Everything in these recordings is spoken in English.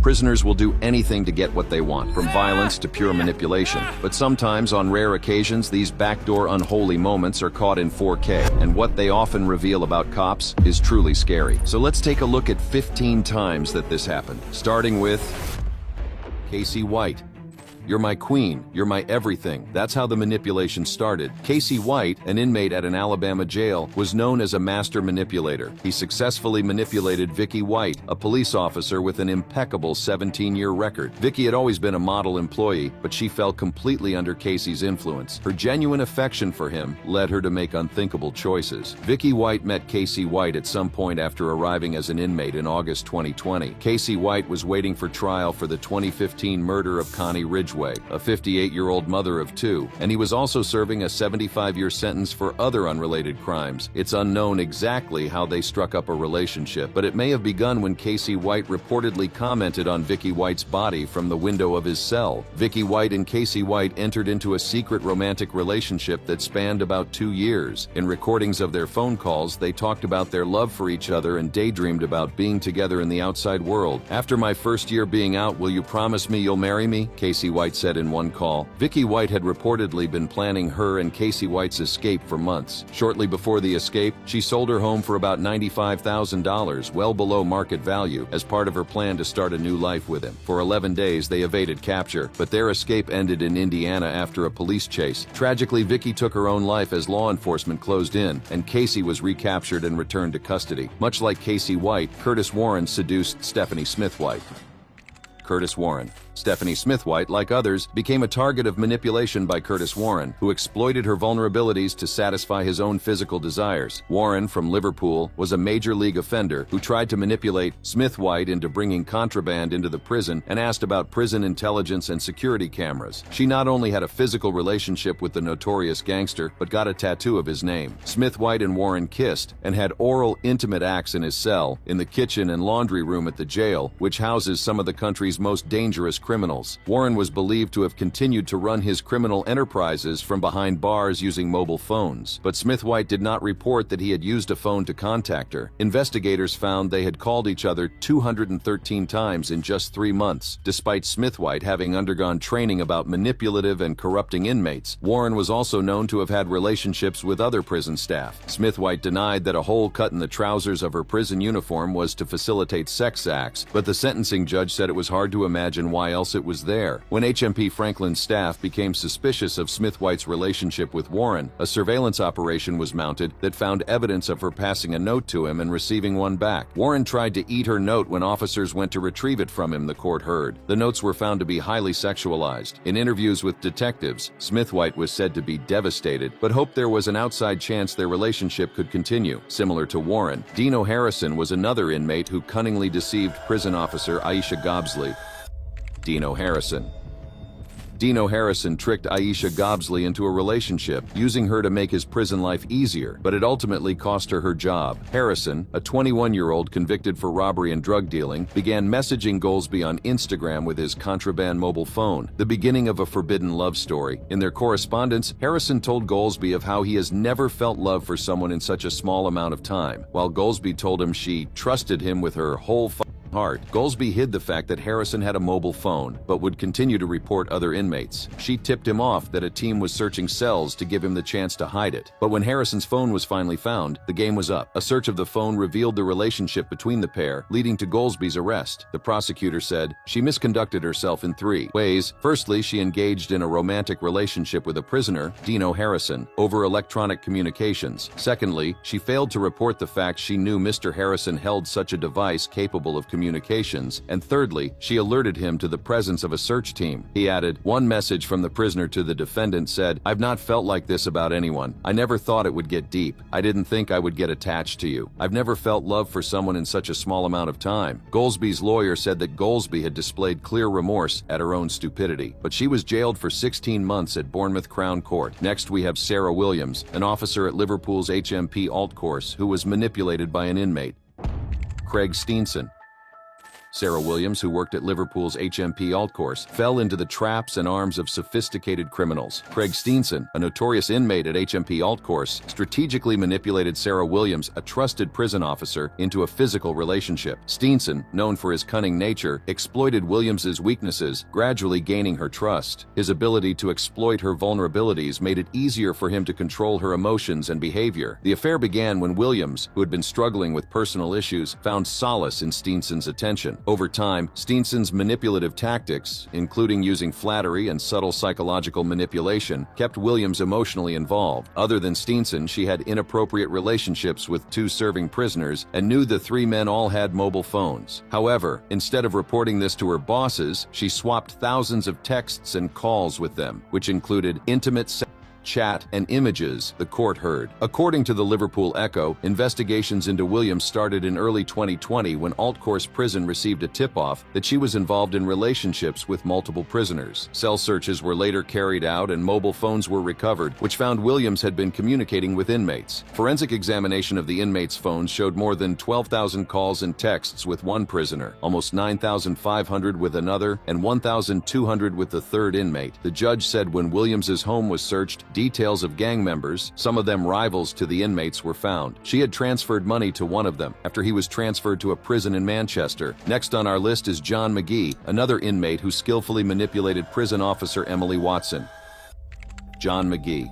Prisoners will do anything to get what they want, from violence to pure manipulation. But sometimes, on rare occasions, these backdoor unholy moments are caught in 4K, and what they often reveal about cops is truly scary. So let's take a look at 15 times that this happened, starting with Casey White. "You're my queen, you're my everything." That's how the manipulation started. Casey White, an inmate at an Alabama jail, was known as a master manipulator. He successfully manipulated Vicky White, a police officer with an impeccable 17-year record. Vicky had always been a model employee, but she fell completely under Casey's influence. Her genuine affection for him led her to make unthinkable choices. Vicky White met Casey White at some point after arriving as an inmate in August 2020. Casey White was waiting for trial for the 2015 murder of Connie Ridgway, a 58-year-old mother of two, and he was also serving a 75-year sentence for other unrelated crimes. It's unknown exactly how they struck up a relationship, but it may have begun when Casey White reportedly commented on Vicky White's body from the window of his cell. Vicky White and Casey White entered into a secret romantic relationship that spanned about 2 years. In recordings of their phone calls, they talked about their love for each other and daydreamed about being together in the outside world. "After my first year being out, will you promise me you'll marry me?" Casey White said in one call. Vicky White had reportedly been planning her and Casey White's escape for months. Shortly before the escape, she sold her home for about $95,000, well below market value, as part of her plan to start a new life with him. For 11 days, they evaded capture, but their escape ended in Indiana after a police chase. Tragically, Vicky took her own life as law enforcement closed in, and Casey was recaptured and returned to custody. Much like Casey White, Curtis Warren seduced Stephanie Smith White. Curtis Warren. Stephanie Smith White, like others, became a target of manipulation by Curtis Warren, who exploited her vulnerabilities to satisfy his own physical desires. Warren, from Liverpool, was a major league offender who tried to manipulate Smith White into bringing contraband into the prison and asked about prison intelligence and security cameras. She not only had a physical relationship with the notorious gangster, but got a tattoo of his name. Smith White and Warren kissed and had oral, intimate acts in his cell, in the kitchen and laundry room at the jail, which houses some of the country's most dangerous criminals. Warren was believed to have continued to run his criminal enterprises from behind bars using mobile phones. But Smith White did not report that he had used a phone to contact her. Investigators found they had called each other 213 times in just 3 months. Despite Smith White having undergone training about manipulative and corrupting inmates, Warren was also known to have had relationships with other prison staff. Smith White denied that a hole cut in the trousers of her prison uniform was to facilitate sex acts, but the sentencing judge said it was hard to imagine why else it was there. When HMP Franklin's staff became suspicious of Smith White's relationship with Warren, a surveillance operation was mounted that found evidence of her passing a note to him and receiving one back. Warren tried to eat her note when officers went to retrieve it from him, the court heard. The notes were found to be highly sexualized. In interviews with detectives, Smith White was said to be devastated, but hoped there was an outside chance their relationship could continue. Similar to Warren, Dino Harrison was another inmate who cunningly deceived prison officer Aisha Gobsley. Dino Harrison tricked Aisha Gobsley into a relationship, using her to make his prison life easier, but it ultimately cost her her job. Harrison, a 21-year-old convicted for robbery and drug dealing, began messaging Goldsby on Instagram with his contraband mobile phone, the beginning of a forbidden love story. In their correspondence, Harrison told Goldsby of how he has never felt love for someone in such a small amount of time, while Goldsby told him she trusted him with her whole heart. Goldsby hid the fact that Harrison had a mobile phone, but would continue to report other inmates. She tipped him off that a team was searching cells to give him the chance to hide it. But when Harrison's phone was finally found, the game was up. A search of the phone revealed the relationship between the pair, leading to Goldsby's arrest. The prosecutor said she misconducted herself in 3 ways. Firstly, she engaged in a romantic relationship with a prisoner, Dino Harrison, over electronic communications. Secondly, she failed to report the fact she knew Mr. Harrison held such a device capable of communications. And thirdly, she alerted him to the presence of a search team. He added, one message from the prisoner to the defendant said, "I've not felt like this about anyone. I never thought it would get deep. I didn't think I would get attached to you. I've never felt love for someone in such a small amount of time." Goldsby's lawyer said that Goldsby had displayed clear remorse at her own stupidity, but she was jailed for 16 months at Bournemouth Crown Court. Next, we have Sarah Williams, an officer at Liverpool's HMP Alt Course who was manipulated by an inmate. Craig Steenson. Sarah Williams, who worked at Liverpool's HMP Alt Course, fell into the traps and arms of sophisticated criminals. Craig Steenson, a notorious inmate at HMP Alt Course, strategically manipulated Sarah Williams, a trusted prison officer, into a physical relationship. Steenson, known for his cunning nature, exploited Williams's weaknesses, gradually gaining her trust. His ability to exploit her vulnerabilities made it easier for him to control her emotions and behavior. The affair began when Williams, who had been struggling with personal issues, found solace in Steenson's attention. Over time, Steenson's manipulative tactics, including using flattery and subtle psychological manipulation, kept Williams emotionally involved. Other than Steenson, she had inappropriate relationships with two serving prisoners and knew the three men all had mobile phones. However, instead of reporting this to her bosses, she swapped thousands of texts and calls with them, which included intimate chat, and images, the court heard. According to the Liverpool Echo, investigations into Williams started in early 2020 when Alt Course Prison received a tip-off that she was involved in relationships with multiple prisoners. Cell searches were later carried out and mobile phones were recovered, which found Williams had been communicating with inmates. Forensic examination of the inmates' phones showed more than 12,000 calls and texts with one prisoner, almost 9,500 with another, and 1,200 with the third inmate. The judge said when Williams's home was searched, details of gang members, some of them rivals to the inmates, were found. She had transferred money to one of them after he was transferred to a prison in Manchester. Next on our list is John McGee, another inmate who skillfully manipulated prison officer Emily Watson. John McGee.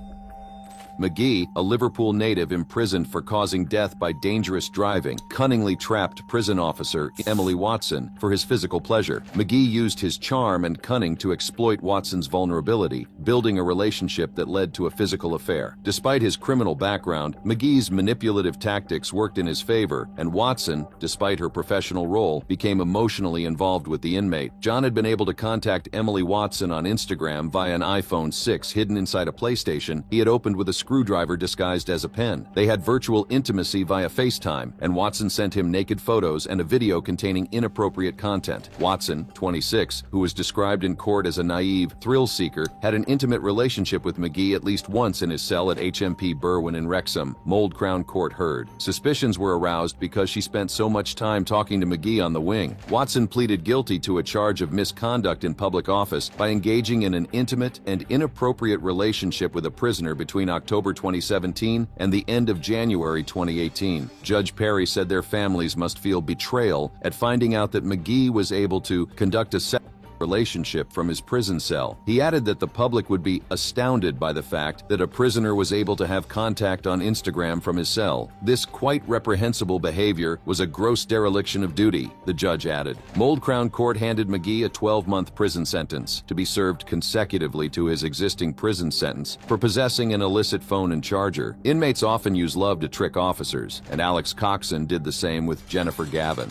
McGee, a Liverpool native imprisoned for causing death by dangerous driving, cunningly trapped prison officer Emily Watson for his physical pleasure. McGee used his charm and cunning to exploit Watson's vulnerability, building a relationship that led to a physical affair. Despite his criminal background, McGee's manipulative tactics worked in his favor, and Watson, despite her professional role, became emotionally involved with the inmate. John had been able to contact Emily Watson on Instagram via an iPhone 6 hidden inside a PlayStation he had opened with a screwdriver disguised as a pen. They had virtual intimacy via FaceTime, and Watson sent him naked photos and a video containing inappropriate content. Watson, 26, who was described in court as a naive thrill seeker, had an intimate relationship with McGee at least once in his cell at HMP Berwyn in Wrexham, Mould Crown Court heard. Suspicions were aroused because she spent so much time talking to McGee on the wing. Watson pleaded guilty to a charge of misconduct in public office by engaging in an intimate and inappropriate relationship with a prisoner between October 2017 and the end of January 2018. Judge Perry said their families must feel betrayal at finding out that McGee was able to conduct a relationship from his prison cell. He added that the public would be astounded by the fact that a prisoner was able to have contact on Instagram from his cell. This quite reprehensible behavior was a gross dereliction of duty, the judge added. Mould Crown Court handed McGee a 12-month prison sentence to be served consecutively to his existing prison sentence for possessing an illicit phone and charger. Inmates often use love to trick officers, and Alex Coxon did the same with Jennifer Gavin.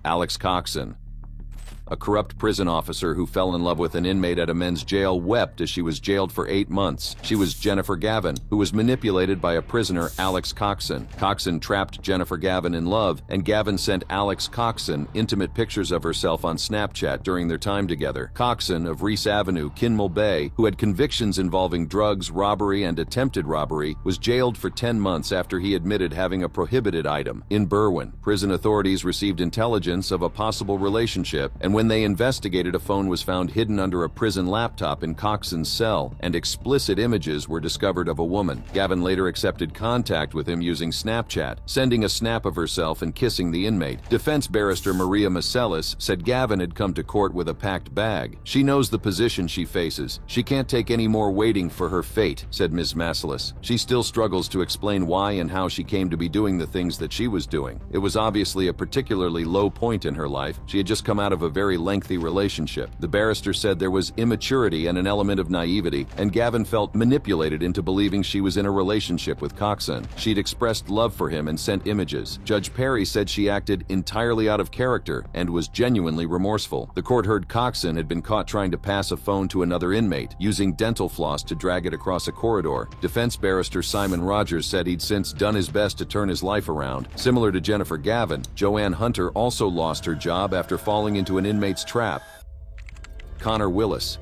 Alex Coxon, a corrupt prison officer who fell in love with an inmate at a men's jail, wept as she was jailed for 8 months. She was Jennifer Gavin, who was manipulated by a prisoner, Alex Coxon. Coxon trapped Jennifer Gavin in love, and Gavin sent Alex Coxon intimate pictures of herself on Snapchat during their time together. Coxon of Reese Avenue, Kinmel Bay, who had convictions involving drugs, robbery, and attempted robbery, was jailed for 10 months after he admitted having a prohibited item. In Berwyn, prison authorities received intelligence of a possible relationship, and when they investigated, a phone was found hidden under a prison laptop in Coxon's cell, and explicit images were discovered of a woman. Gavin later accepted contact with him using Snapchat, sending a snap of herself and kissing the inmate. Defense barrister Maria Macelis said Gavin had come to court with a packed bag. She knows the position she faces. She can't take any more waiting for her fate, said Ms. Macelis. She still struggles to explain why and how she came to be doing the things that she was doing. It was obviously a particularly low point in her life. She had just come out of a very lengthy relationship. The barrister said there was immaturity and an element of naivety, and Gavin felt manipulated into believing she was in a relationship with Coxon. She'd expressed love for him and sent images. Judge Perry said she acted entirely out of character and was genuinely remorseful. The court heard Coxon had been caught trying to pass a phone to another inmate, using dental floss to drag it across a corridor. Defense barrister Simon Rogers said he'd since done his best to turn his life around. Similar to Jennifer Gavin, Joanne Hunter also lost her job after falling into an inmate's trap. Connor Willis.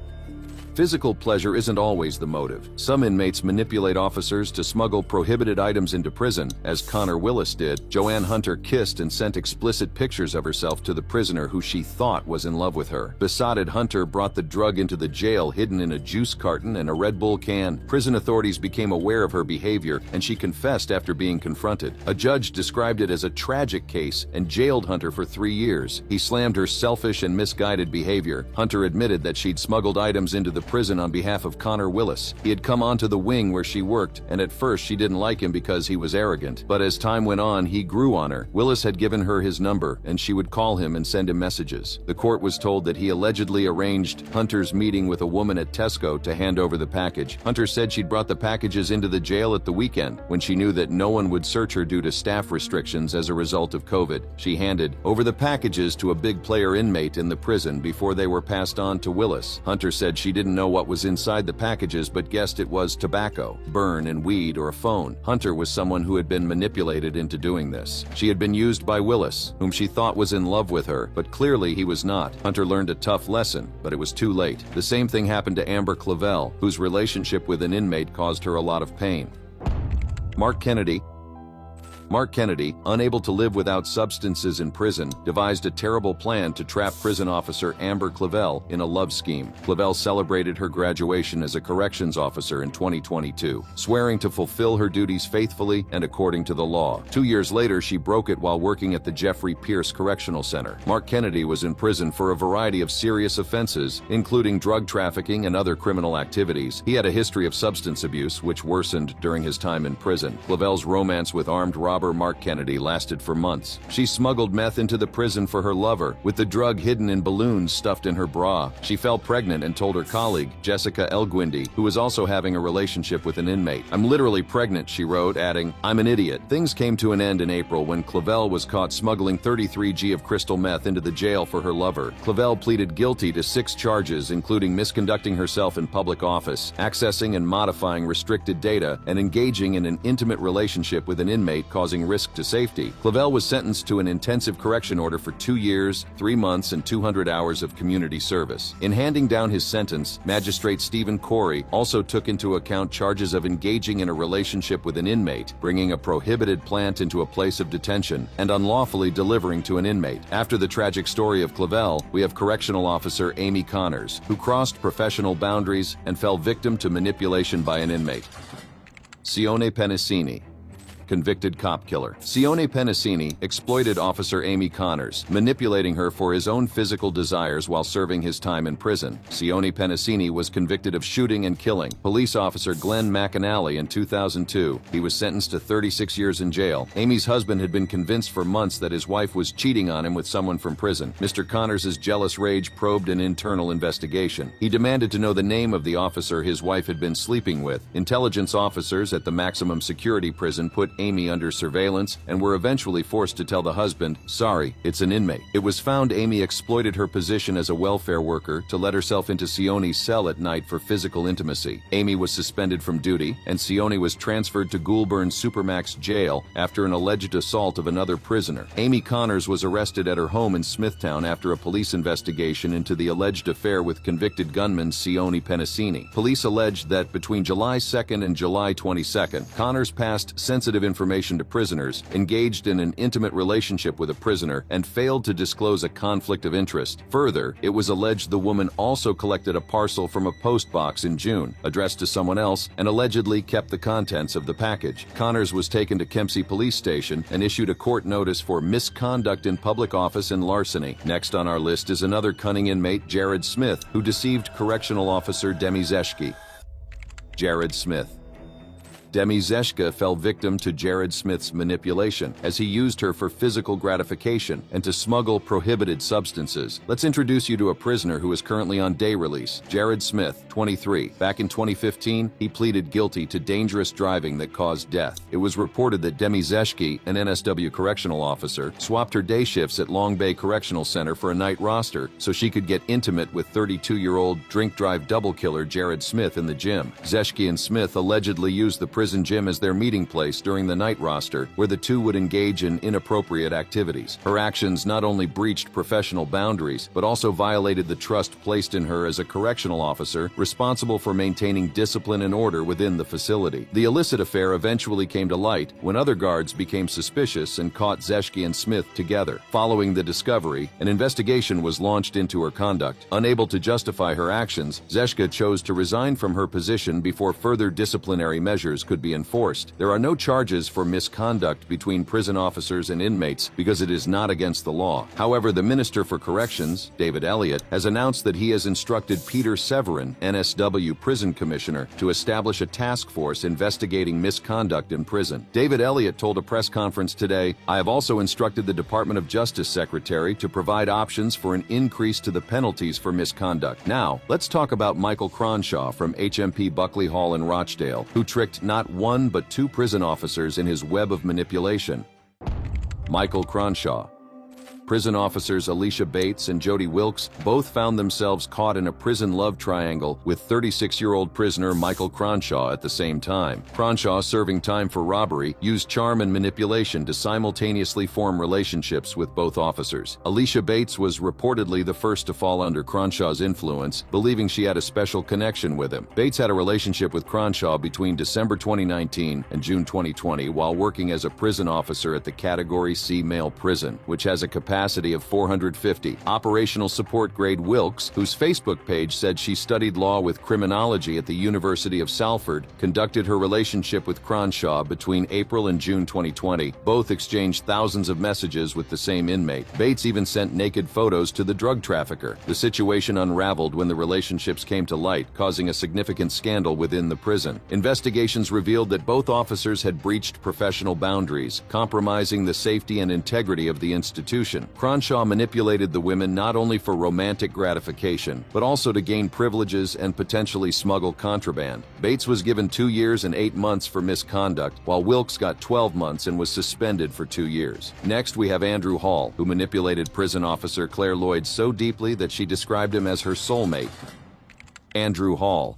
Physical pleasure isn't always the motive. Some inmates manipulate officers to smuggle prohibited items into prison, as Connor Willis did. Joanne Hunter kissed and sent explicit pictures of herself to the prisoner who she thought was in love with her. Besotted Hunter brought the drug into the jail hidden in a juice carton and a Red Bull can. Prison authorities became aware of her behavior, and she confessed after being confronted. A judge described it as a tragic case and jailed Hunter for 3 years. He slammed her selfish and misguided behavior. Hunter admitted that she'd smuggled items into the prison on behalf of Connor Willis. He had come onto the wing where she worked, and at first she didn't like him because he was arrogant. But as time went on, he grew on her. Willis had given her his number, and she would call him and send him messages. The court was told that he allegedly arranged Hunter's meeting with a woman at Tesco to hand over the package. Hunter said she'd brought the packages into the jail at the weekend, when she knew that no one would search her due to staff restrictions as a result of COVID. She handed over the packages to a big player inmate in the prison before they were passed on to Willis. Hunter said she didn't know what was inside the packages but guessed it was tobacco, burn and weed, or a phone. Hunter was someone who had been manipulated into doing this. She had been used by Willis, whom she thought was in love with her, but clearly he was not. Hunter learned a tough lesson, but it was too late. The same thing happened to Amber Clavel, whose relationship with an inmate caused her a lot of pain. Mark Kennedy, unable to live without substances in prison, devised a terrible plan to trap prison officer Amber Clavel in a love scheme. Clavel celebrated her graduation as a corrections officer in 2022, swearing to fulfill her duties faithfully and according to the law. 2 years later, she broke it while working at the Jeffrey Pierce Correctional Center. Mark Kennedy was in prison for a variety of serious offenses, including drug trafficking and other criminal activities. He had a history of substance abuse, which worsened during his time in prison. Clavel's romance with armed robber Mark Kennedy lasted for months. She smuggled meth into the prison for her lover, with the drug hidden in balloons stuffed in her bra. She fell pregnant and told her colleague, Jessica Elguindi, who was also having a relationship with an inmate. "I'm literally pregnant," she wrote, adding, "I'm an idiot." Things came to an end in April when Clavel was caught smuggling 33 g of crystal meth into the jail for her lover. Clavel pleaded guilty to 6 charges, including misconducting herself in public office, accessing and modifying restricted data, and engaging in an intimate relationship with an inmate causing risk to safety. Clavel was sentenced to an intensive correction order for 2 years, 3 months, and 200 hours of community service. In handing down his sentence, Magistrate Stephen Corey also took into account charges of engaging in a relationship with an inmate, bringing a prohibited plant into a place of detention, and unlawfully delivering to an inmate. After the tragic story of Clavel, we have correctional officer Amy Connors, who crossed professional boundaries and fell victim to manipulation by an inmate. Sione Pennicini, convicted cop killer. Sione Pennicini exploited Officer Amy Connors, manipulating her for his own physical desires while serving his time in prison. Sione Pennicini was convicted of shooting and killing police officer Glenn McAnally in 2002. He was sentenced to 36 years in jail. Amy's husband had been convinced for months that his wife was cheating on him with someone from prison. Mr. Connors' jealous rage probed an internal investigation. He demanded to know the name of the officer his wife had been sleeping with. Intelligence officers at the maximum security prison put Amy under surveillance and were eventually forced to tell the husband, "Sorry, it's an inmate." It was found Amy exploited her position as a welfare worker to let herself into Sione's cell at night for physical intimacy. Amy was suspended from duty, and Sione was transferred to Goulburn Supermax Jail after an alleged assault of another prisoner. Amy Connors was arrested at her home in Smithtown after a police investigation into the alleged affair with convicted gunman Sione Pennicini. Police alleged that between July 2nd and July 22nd, Connors passed sensitive information to prisoners, engaged in an intimate relationship with a prisoner, and failed to disclose a conflict of interest. Further, it was alleged the woman also collected a parcel from a post box in June, addressed to someone else, and allegedly kept the contents of the package. Connors was taken to Kempsey Police Station and issued a court notice for misconduct in public office and larceny. Next on our list is another cunning inmate, Jared Smith, who deceived correctional officer Demi Zeshki. Jared Smith. Demi Zeshka fell victim to Jared Smith's manipulation as he used her for physical gratification and to smuggle prohibited substances. Let's introduce you to a prisoner who is currently on day release, Jared Smith, 23. Back in 2015, he pleaded guilty to dangerous driving that caused death. It was reported that Demi Zeshki, an NSW correctional officer, swapped her day shifts at Long Bay Correctional Center for a night roster so she could get intimate with 32-year-old drink-drive double killer Jared Smith in the gym. Zeshki and Smith allegedly used the prison gym as their meeting place during the night roster, where the two would engage in inappropriate activities. Her actions not only breached professional boundaries, but also violated the trust placed in her as a correctional officer responsible for maintaining discipline and order within the facility. The illicit affair eventually came to light when other guards became suspicious and caught Zeschke and Smith together. Following the discovery, an investigation was launched into her conduct. Unable to justify her actions, Zeschke chose to resign from her position before further disciplinary measures could be enforced. There are no charges for misconduct between prison officers and inmates because it is not against the law. However, the Minister for Corrections, David Elliott, has announced that he has instructed Peter Severin, NSW Prison Commissioner, to establish a task force investigating misconduct in prison. David Elliott told a press conference today, "I have also instructed the Department of Justice Secretary to provide options for an increase to the penalties for misconduct." Now, let's talk about Michael Cronshaw from HMP Buckley Hall in Rochdale, who tricked not one but two prison officers in his web of manipulation. Michael Cronshaw. Prison officers Alicia Bates and Jody Wilkes both found themselves caught in a prison love triangle with 36-year-old prisoner Michael Cronshaw at the same time. Cronshaw, serving time for robbery, used charm and manipulation to simultaneously form relationships with both officers. Alicia Bates was reportedly the first to fall under Cronshaw's influence, believing she had a special connection with him. Bates had a relationship with Cronshaw between December 2019 and June 2020 while working as a prison officer at the Category C male prison, which has a capacity of 450. Operational support grade Wilkes, whose Facebook page said she studied law with criminology at the University of Salford, conducted her relationship with Cronshaw between April and June 2020. Both exchanged thousands of messages with the same inmate. Bates even sent naked photos to the drug trafficker. The situation unraveled when the relationships came to light, causing a significant scandal within the prison. Investigations revealed that both officers had breached professional boundaries, compromising the safety and integrity of the institution. Cronshaw manipulated the women not only for romantic gratification, but also to gain privileges and potentially smuggle contraband. Bates was given 2 years and 8 months for misconduct, while Wilkes got 12 months and was suspended for 2 years. Next, we have Andrew Hall, who manipulated prison officer Claire Lloyd so deeply that she described him as her soulmate. Andrew Hall.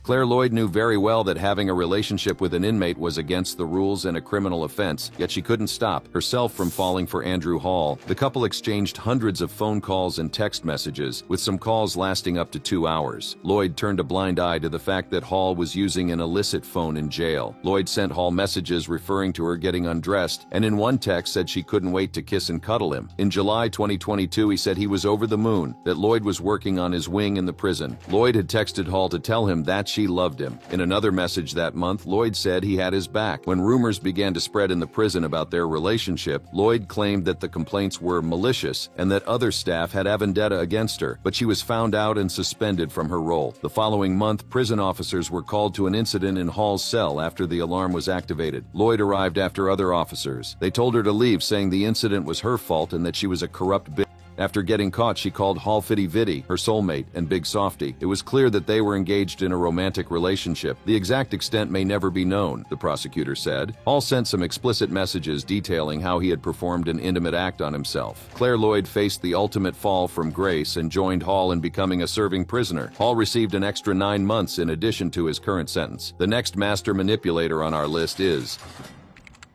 Claire Lloyd knew very well that having a relationship with an inmate was against the rules and a criminal offense, yet she couldn't stop herself from falling for Andrew Hall. The couple exchanged hundreds of phone calls and text messages, with some calls lasting up to 2 hours. Lloyd turned a blind eye to the fact that Hall was using an illicit phone in jail. Lloyd sent Hall messages referring to her getting undressed, and in one text said she couldn't wait to kiss and cuddle him. In July 2022, he said he was over the moon, that Lloyd was working on his wing in the prison. Lloyd had texted Hall to tell him that she loved him. In another message that month, Lloyd said he had his back. When rumors began to spread in the prison about their relationship, Lloyd claimed that the complaints were malicious and that other staff had a vendetta against her, but she was found out and suspended from her role. The following month, prison officers were called to an incident in Hall's cell after the alarm was activated. Lloyd arrived after other officers. They told her to leave, saying the incident was her fault and that she was a corrupt bitch. After getting caught, she called Hall Fitty Vitty, her soulmate, and Big Softy. It was clear that they were engaged in a romantic relationship. The exact extent may never be known, the prosecutor said. Hall sent some explicit messages detailing how he had performed an intimate act on himself. Claire Lloyd faced the ultimate fall from grace and joined Hall in becoming a serving prisoner. Hall received an extra 9 months in addition to his current sentence. The next master manipulator on our list is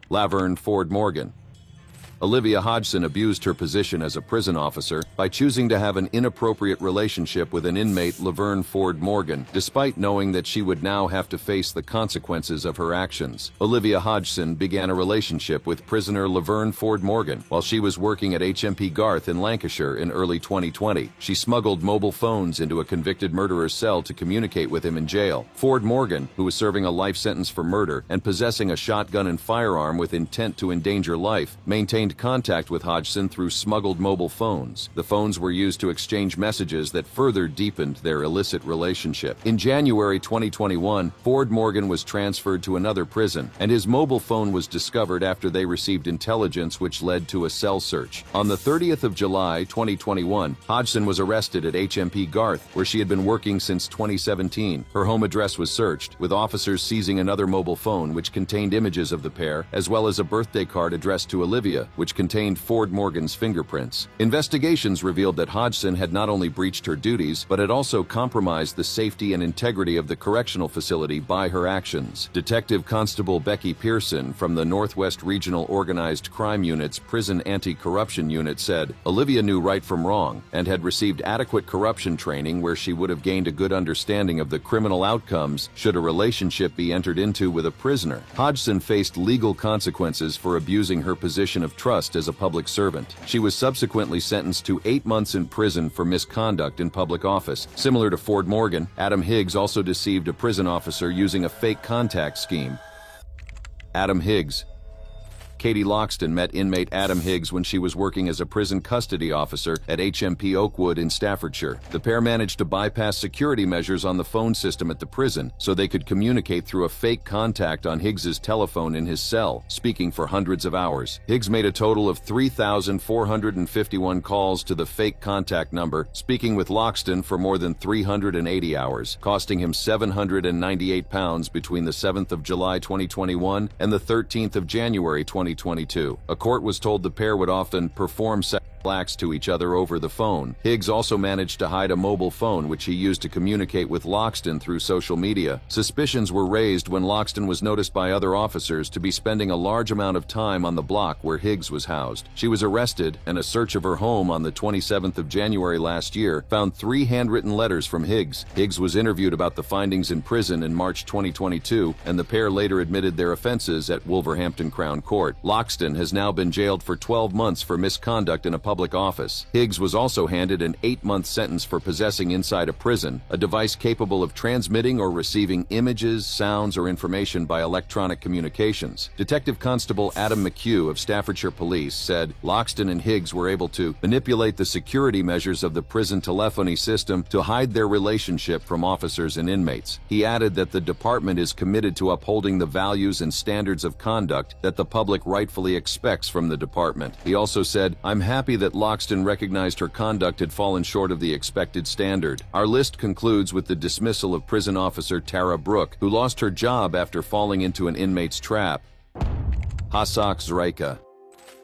Laverne Ford Morgan. Olivia Hodgson abused her position as a prison officer by choosing to have an inappropriate relationship with an inmate, Laverne Ford Morgan, despite knowing that she would now have to face the consequences of her actions. Olivia Hodgson began a relationship with prisoner Laverne Ford Morgan while she was working at HMP Garth in Lancashire in early 2020. She smuggled mobile phones into a convicted murderer's cell to communicate with him in jail. Ford Morgan, who was serving a life sentence for murder and possessing a shotgun and firearm with intent to endanger life, maintained contact with Hodgson through smuggled mobile phones. The phones were used to exchange messages that further deepened their illicit relationship. In January 2021, Ford Morgan was transferred to another prison, and his mobile phone was discovered after they received intelligence which led to a cell search. On the 30th of July 2021, Hodgson was arrested at HMP Garth, where she had been working since 2017. Her home address was searched, with officers seizing another mobile phone which contained images of the pair, as well as a birthday card addressed to Olivia. which contained Ford Morgan's fingerprints. Investigations revealed that Hodgson had not only breached her duties, but had also compromised the safety and integrity of the correctional facility by her actions. Detective Constable Becky Pearson from the Northwest Regional Organized Crime Unit's Prison Anti-Corruption Unit said, Olivia knew right from wrong and had received adequate corruption training where she would have gained a good understanding of the criminal outcomes should a relationship be entered into with a prisoner. Hodgson faced legal consequences for abusing her position of trust as a public servant. She was subsequently sentenced to 8 months in prison for misconduct in public office. Similar to Ford Morgan, Adam Higgs also deceived a prison officer using a fake contact scheme. Adam Higgs. Katie Loxton met inmate Adam Higgs when she was working as a prison custody officer at HMP Oakwood in Staffordshire. The pair managed to bypass security measures on the phone system at the prison so they could communicate through a fake contact on Higgs's telephone in his cell, speaking for hundreds of hours. Higgs made a total of 3,451 calls to the fake contact number, speaking with Loxton for more than 380 hours, costing him £798 between the 7th of July 2021 and the 13th of January 2022. A court was told the pair would often perform sexual acts to each other over the phone. Higgs also managed to hide a mobile phone which he used to communicate with Loxton through social media. Suspicions were raised when Loxton was noticed by other officers to be spending a large amount of time on the block where Higgs was housed. She was arrested, and a search of her home on the 27th of January last year found 3 handwritten letters from Higgs. Higgs was interviewed about the findings in prison in March 2022, and the pair later admitted their offenses at Wolverhampton Crown Court. Loxton has now been jailed for 12 months for misconduct in a public office. Higgs was also handed an 8-month sentence for possessing inside a prison a device capable of transmitting or receiving images, sounds, or information by electronic communications. Detective Constable Adam McHugh of Staffordshire Police said Loxton and Higgs were able to manipulate the security measures of the prison telephony system to hide their relationship from officers and inmates. He added that the department is committed to upholding the values and standards of conduct that the public rightfully expects from the department. He also said, I'm happy that Loxton recognized her conduct had fallen short of the expected standard. Our list concludes with the dismissal of prison officer Tara Brooke, who lost her job after falling into an inmate's trap. Hasak Zreika.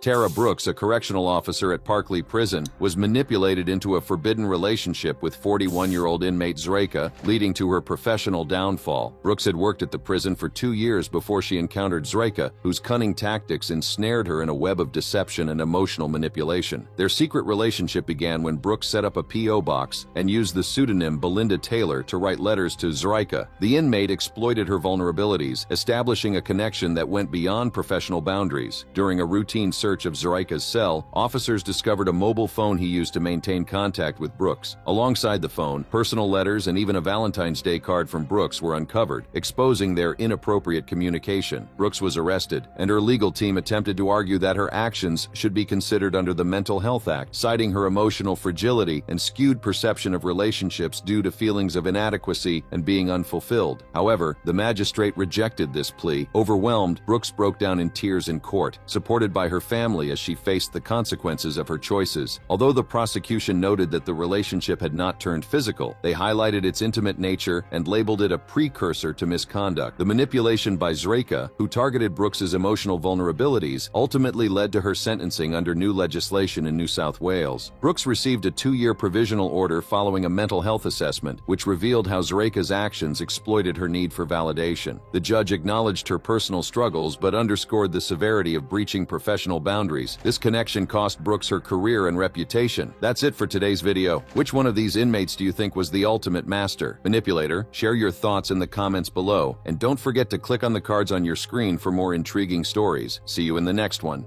Tara Brooks, a correctional officer at Parkley Prison, was manipulated into a forbidden relationship with 41-year-old inmate Zreika, leading to her professional downfall. Brooks had worked at the prison for 2 years before she encountered Zreika, whose cunning tactics ensnared her in a web of deception and emotional manipulation. Their secret relationship began when Brooks set up a P.O. box and used the pseudonym Belinda Taylor to write letters to Zreika. The inmate exploited her vulnerabilities, establishing a connection that went beyond professional boundaries. During a routine search of Zreika's cell, officers discovered a mobile phone he used to maintain contact with Brooks. Alongside the phone, personal letters and even a Valentine's Day card from Brooks were uncovered, exposing their inappropriate communication. Brooks was arrested, and her legal team attempted to argue that her actions should be considered under the Mental Health Act, citing her emotional fragility and skewed perception of relationships due to feelings of inadequacy and being unfulfilled. However, the magistrate rejected this plea. Overwhelmed, Brooks broke down in tears in court, supported by her family as she faced the consequences of her choices. Although the prosecution noted that the relationship had not turned physical, they highlighted its intimate nature and labeled it a precursor to misconduct. The manipulation by Zreika, who targeted Brooks's emotional vulnerabilities, ultimately led to her sentencing under new legislation in New South Wales. Brooks received a 2-year provisional order following a mental health assessment, which revealed how Zreika's actions exploited her need for validation. The judge acknowledged her personal struggles but underscored the severity of breaching professional boundaries. This connection cost Brooks her career and reputation. That's it for today's video. Which one of these inmates do you think was the ultimate master? Manipulator? Share your thoughts in the comments below, and don't forget to click on the cards on your screen for more intriguing stories. See you in the next one.